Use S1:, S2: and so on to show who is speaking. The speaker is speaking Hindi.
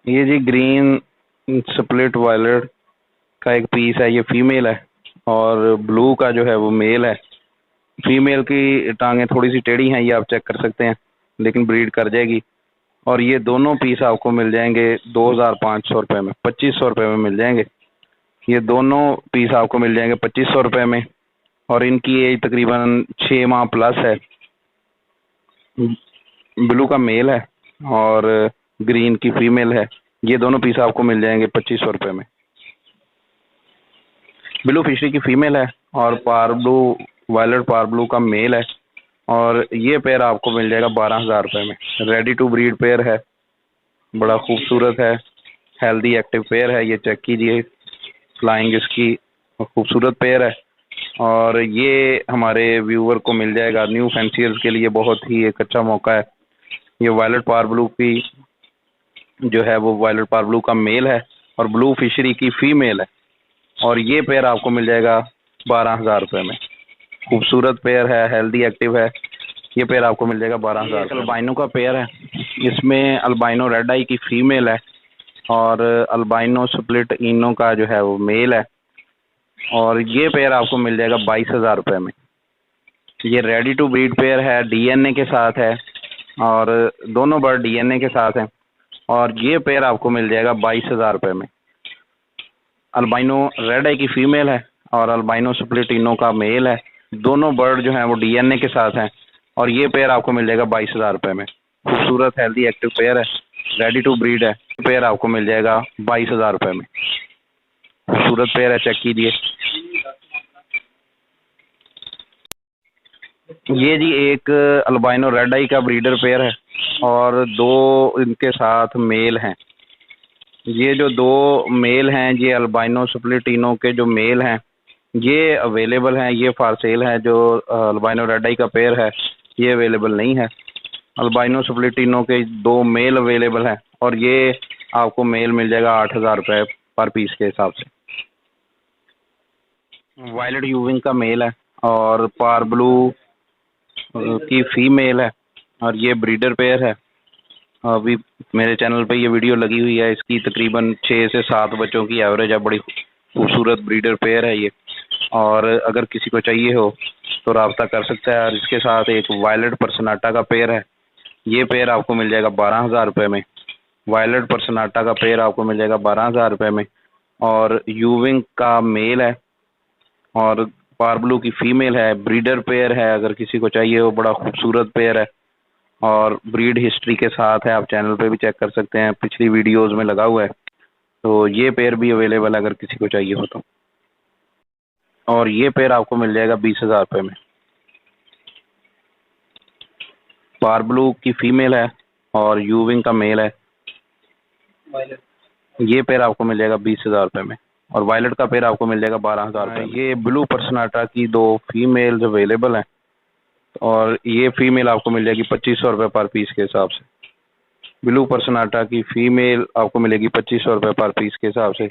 S1: ये जी ग्रीन स्प्लिट वायलेट का एक पीस है, ये फीमेल है। और ब्लू का जो है वो मेल है। फीमेल की टांगें थोड़ी सी टेढ़ी हैं, ये आप चेक कर सकते हैं, लेकिन ब्रीड कर जाएगी। और ये दोनों पीस आपको मिल जाएंगे 2500 रुपये में, 2500 रुपये में मिल जाएंगे। ये दोनों पीस आपको मिल जाएंगे 2500 रुपये में। और इनकी एज तकरीबन 6 माह प्लस है। ब्लू का मेल है और ग्रीन की फीमेल है। ये दोनों पीस आपको मिल जाएंगे 2500 रुपये में। ब्लू फिशरी की फीमेल है और पार ब्लू वायलेट पार ब्लू का मेल है। और ये पेयर आपको मिल जाएगा 12,000 रुपये में। रेडी टू ब्रीड पेयर है, बड़ा खूबसूरत है, हेल्दी एक्टिव पेयर है। ये चेक कीजिए, फ्लाइंग इसकी खूबसूरत पेयर है। और ये हमारे व्यूअर को मिल जाएगा, न्यू फैंसियर्स के लिए बहुत ही एक अच्छा मौका है। ये वायलेट पार ब्लू की जो है वो वायलेट पार ब्लू का मेल है और ब्लू फिशरी की फीमेल है। और ये पेयर आपको मिल जाएगा 12,000 रुपये में। खूबसूरत पेयर है, हेल्दी एक्टिव है। ये पेयर आपको मिल जाएगा 12,000। अल्बाइनो का पेयर है, इसमें अल्बाइनो रेड आई की फीमेल है और अल्बाइनो स्प्लिट इनो का जो है वो मेल है। और ये पेयर आपको मिल जाएगा 22,000 रुपये में। ये रेडी टू ब्रीड पेयर है, डीएनए के साथ है और दोनों बर्ड डीएनए के साथ हैं। और ये पेयर आपको मिल जाएगा 22,000 रुपये में। अल्बाइनो रेड आई की फीमेल है और अल्बाइनो स्प्लिट इनो का मेल है। दोनों बर्ड जो हैं वो डीएनए के साथ हैं। और ये पेयर आपको मिल जाएगा 22,000 रुपये में। खूबसूरत हेल्दी एक्टिव पेयर है, रेडी टू ब्रीड है। पेयर आपको मिल जाएगा 22,000 रुपये में। खूबसूरत पेयर है, चेक कीजिए। ये जी एक अल्बाइनो रेड आई का ब्रीडर पेयर है और दो इनके साथ मेल हैं। ये जो दो मेल हैं, ये अल्बाइनो स्प्लिटिनो के जो मेल हैं ये अवेलेबल हैं, ये फॉर सेल हैं। जो अल्बाइनो रेड आई का पेयर है ये अवेलेबल नहीं है। अल्बाइनो स्प्लिटिनो के दो मेल अवेलेबल हैं और ये आपको मेल मिल जाएगा 8,000 रुपये पर पीस के हिसाब से। वायलेट यूविंग का मेल है और पार ब्लू की फीमेल है और ये ब्रीडर पेयर है। अभी मेरे चैनल पे ये वीडियो लगी हुई है, इसकी तकरीबन 6 से 7 बच्चों की एवरेज है। बड़ी खूबसूरत ब्रीडर पेयर है ये। और अगर किसी को चाहिए हो तो रब्ता कर सकता है। और इसके साथ एक वायलेट पर्सनाटा का पेयर है, ये पेयर आपको मिल जाएगा 12,000 रुपये में। वायलेट पर्सनाटा का पेयर आपको मिल जाएगा 12,000 रुपये में। और यूविंग का मेल है और पारब्लू की फीमेल है, ब्रीडर पेयर है। अगर किसी को चाहिए हो, बड़ा खूबसूरत पेयर है और ब्रीड हिस्ट्री के साथ है। आप चैनल पे भी चेक कर सकते हैं, पिछली वीडियोस में लगा हुआ है। तो ये पेयर भी अवेलेबल है अगर किसी को चाहिए हो तो। और ये पेयर आपको मिल जाएगा 20,000 रुपये में। पारब्लू की फीमेल है और यूविंग का मेल है। ये पेयर आपको मिल जाएगा 20,000 रुपये में। और वायलेट का पेयर आपको मिल जाएगा 12,000 रुपये में। ये ब्लू पर्सनाटा की दो फीमेल्स अवेलेबल हैं और ये फीमेल आपको मिल जाएगी 2,500 रुपये पर पीस के हिसाब से। ब्लू पर्सनाटा की फीमेल आपको मिलेगी 2,500 रुपये पर पीस के हिसाब से।